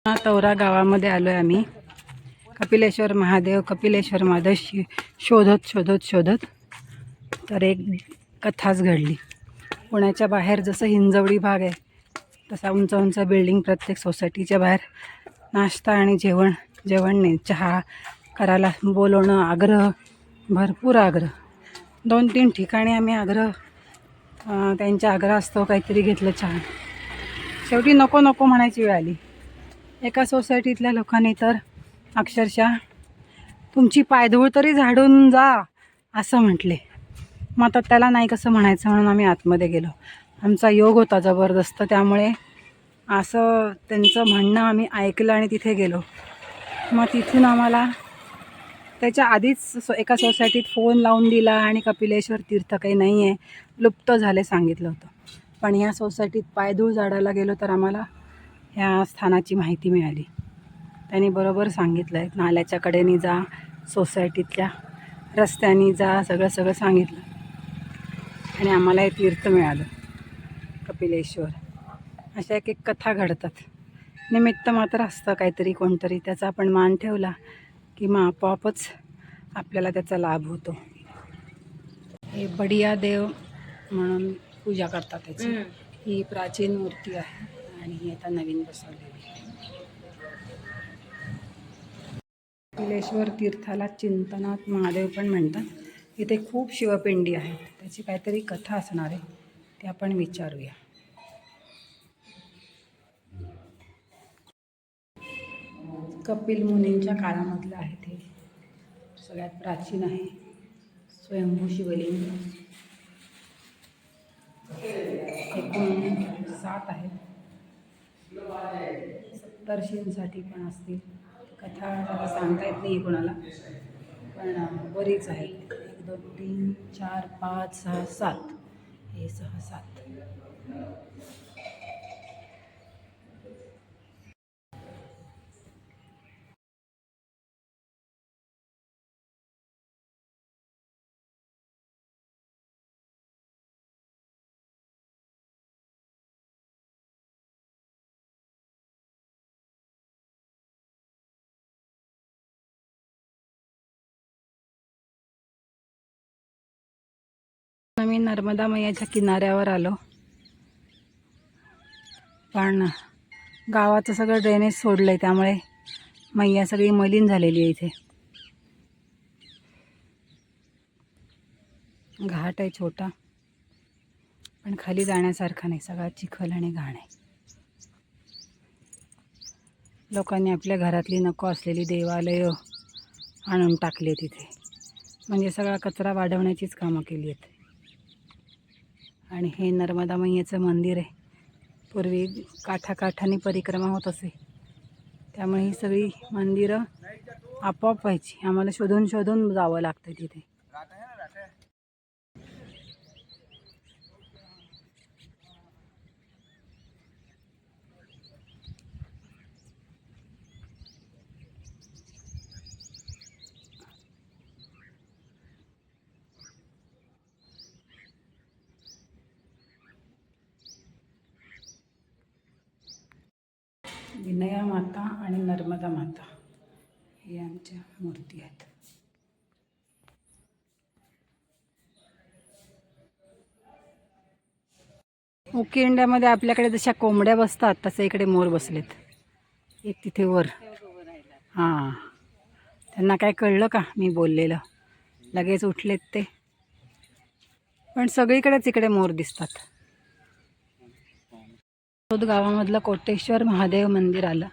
तौरा गावामध्ये आलो आहे आम्ही. कपिलेश्वर महादेव शोधत तर एक कथाच घडली. पुण्याच्या बाहेर जसं हिंजवडी भाग आहे तसा उंच उंच बिल्डिंग, प्रत्येक सोसायटीच्या बाहेर नाश्ता आणि जेवण नाही, चहा करायला बोलवणं, आग्रह, भरपूर आग्रह. 2-3 ठिकाणी आम्ही त्यांच्या आग्रहास्तव काहीतरी घेतलं चहा. शेवटी नको नको म्हणायची वेळ आली. एका सोसायटीतल्या लोकांनी तर अक्षरशः तुमची पायधूळ तरी झाडून जा असं म्हटले. मग आता त्याला नाही कसं म्हणायचं म्हणून आम्ही आतमध्ये गेलो. आमचा योग होता जबरदस्त, त्यामुळे असं त्यांचं म्हणणं आम्ही ऐकलं आणि तिथे गेलो. मग तिथून आम्हाला त्याच्या आधीच एका सोसायटीत फोन लावून दिला आणि कपिलेश्वर तीर्थ काही नाही आहे, लुप्त झाले सांगितलं होतं. पण ह्या सोसायटीत पायधूळ झाडायला गेलो तर आम्हाला ह्या स्थानाची माहिती मिळाली. त्यांनी बरोबर सांगितलं आहे, नाल्याच्या कडेने जा, सोसायटीतल्या रस्त्याने जा, सगळं सांगितलं आणि आम्हाला हे तीर्थ मिळालं, कपिलेश्वर. अशा एक कथा घडतात. निमित्त मात्र असतं काहीतरी, कोणतरी त्याचा आपण मान ठेवला की मग आपोआपच आपल्याला त्याचा लाभ होतो. हे बडिया देव म्हणून पूजा करतात त्याची. ही प्राचीन मूर्ती आहे आणि ही आता नवीन बसवलेली आहे. कपिलेश्वर तीर्थाला चिंतनात महादेव पण म्हणतात. इथे खूप शिवपिंडी आहेत, त्याची काहीतरी कथा असणार आहे, ते आपण विचारूया. कपिल मुनींच्या काळामधलं आहे ते, सगळ्यात प्राचीन आहे. स्वयंभू शिवलिंग. एकूण 7 आहेत. सप्तर्षींसाठी पण असतील. कथा आता सांगता येत नाही कोणाला, पण बरीच आहे. 1 2 3 4 5 6 7. हे 6 7. आम्ही नर्मदा मैयाच्या किनाऱ्यावर आलो, पण गावाचं सगळं ड्रेनेज सोडलं आहे, त्यामुळे मैया सगळी मलिन झालेली आहे. इथे घाट आहे छोटा, पण खाली जाण्यासारखा नाही, सगळा चिखल आणि घाण आहे. लोकांनी आपल्या घरातली नको असलेली देवालयं आणून टाकली तिथे, म्हणजे सगळा कचरा वाढवण्याचीच कामं केली आहेत. आणि हे नर्मदा मैयाचं मंदिर आहे. पूर्वी काठाकाठाने परिक्रमा होत असे, त्यामुळे ही सगळी मंदिरं आपोआप व्हायची. आम्हाला शोधून जावं लागतं तिथे. विनया माता आणि नर्मदा माता हे आमच्या मूर्ती आहेत. ओके इंडियामध्ये आपल्याकडे जशा कोंबड्या बसतात तसे इकडे मोर बसलेत. एक तिथे वर. हां, त्यांना काय कळलं का मी बोललेलं? लगेच उठलेत ते. पण सगळीकडेच इकडे मोर दिसतात. गावामधलं कोटेश्वर महादेव मंदिर आलं.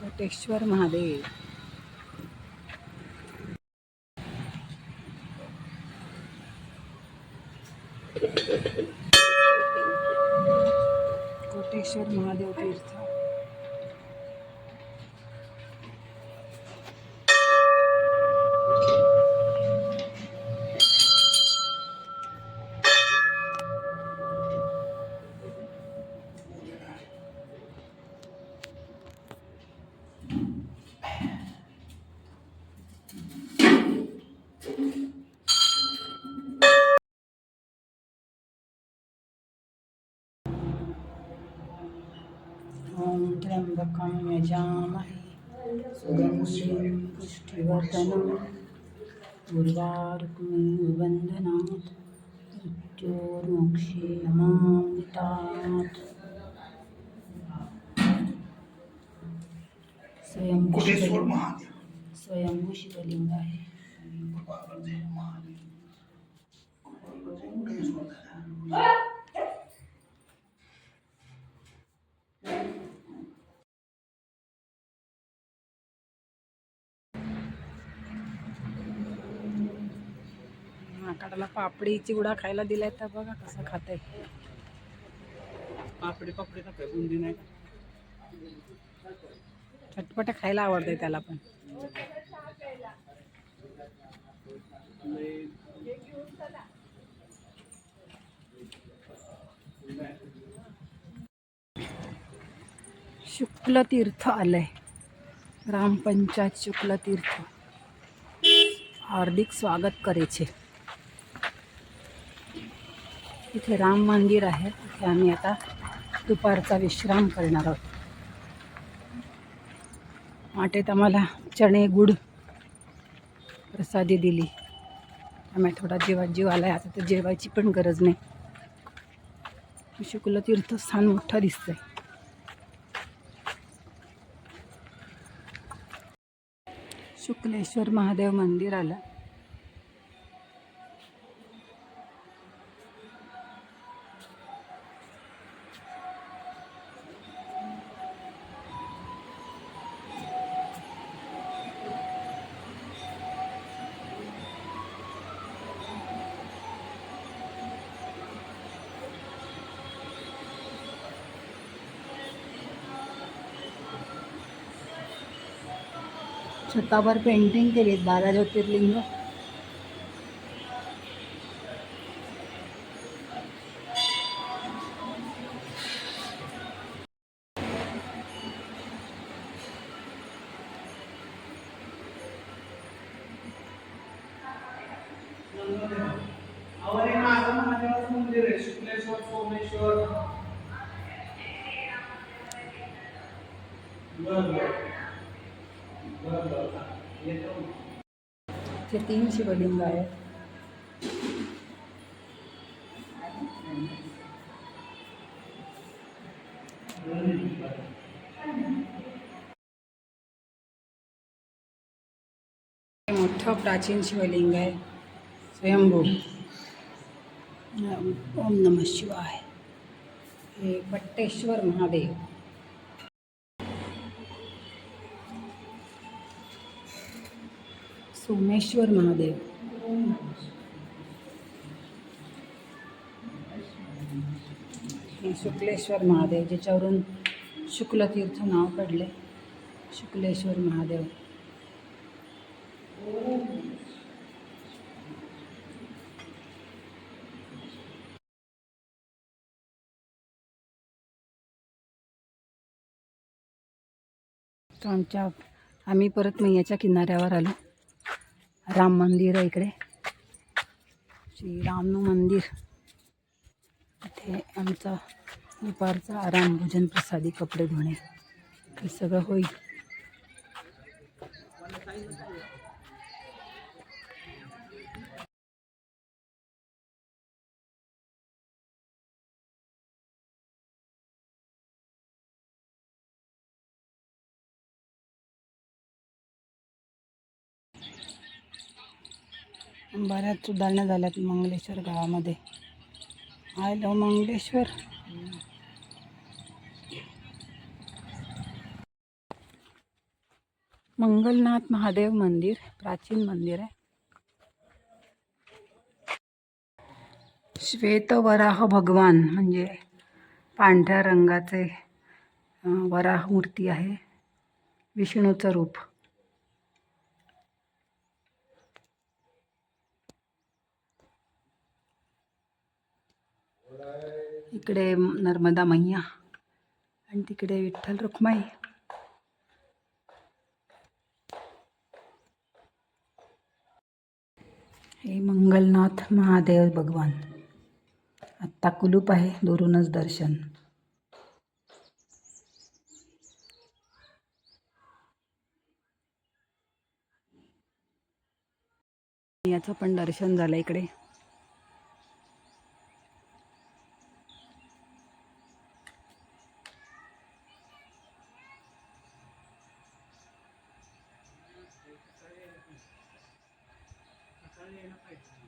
कोटेश्वर महादेव. कोटेश्वर महादेव तीर्थ. त्र्यंबकं यजामहे सुगन्धिं पुष्टिवर्धनं उर्वारुकमिवबन्धनात् मृत्योर्मुक्षीयमामृतात् स्वयंभू शिवलिंग आहे. माकडाला पापडी चिवडा खायला दिलाय तर बघा कसं खाताय. पापडी पापडी काय बुंदी नाही. चटपट खायला आवडतंय त्याला पण. शुक्लतीर्थ आलंय. ग्रामपंचायत शुक्लतीर्थ हार्दिक स्वागत करे छे. इथे राम मंदिर आहे. इथे आम्ही आता दुपारचा विश्राम करणार आहोत. वाटेत आम्हाला चणे गुड प्रसादी दिली. आम्ही थोडा जीव आलाय. आता तर जेवायची पण गरज नाही. शुक्लतीर्थ स्थान मोठं दिसतंय. शुक्लेश्वर महादेव मंदिर आलं. छतावर पेंटिंग केलीत 12 ज्योतिर्लिंग. महादेवाचं मंदिर आहे. शुक्लेश्वर सोमेश्वर. ते 3 शिवलिंग आहेत. मोठं प्राचीन शिवलिंग आहे. स्वयंभू. ओम नमः शिवाय. हे पट्टेश्वर महादेव. सोमेश्वर महादेव. हे शुक्लेश्वर महादेव, ज्याच्यावरून शुक्लतीर्थ नाव पडले. शुक्लेश्वर महादेव. तो आम्ही परत मैयाच्या किनाऱ्यावर आलो. राम मंदिर आहे इकडे. श्रीराम मंदिर. इथे आमचा दुपारचा आराम, भोजन प्रसादी, कपडे धुणे हे सगळं होईल. बऱ्याच सुधारणा झाल्यात मंगलेश्वर गावामध्ये. हॅलो मंगलेश्वर. मंगलनाथ महादेव मंदिर प्राचीन मंदिर आहे. श्वेतवराह भगवान म्हणजे पांढऱ्या रंगाचे वराह मूर्ती आहे. विष्णूचं रूप. इकडे नर्मदा मैया आणि तिकडे विठ्ठल रुक्माई. हे मंगलनाथ महादेव भगवान. आत्ता कुलूप आहे, दुरूनच दर्शन. याचं पण दर्शन झालं इकडे. सकाळी यायला पाहिजे.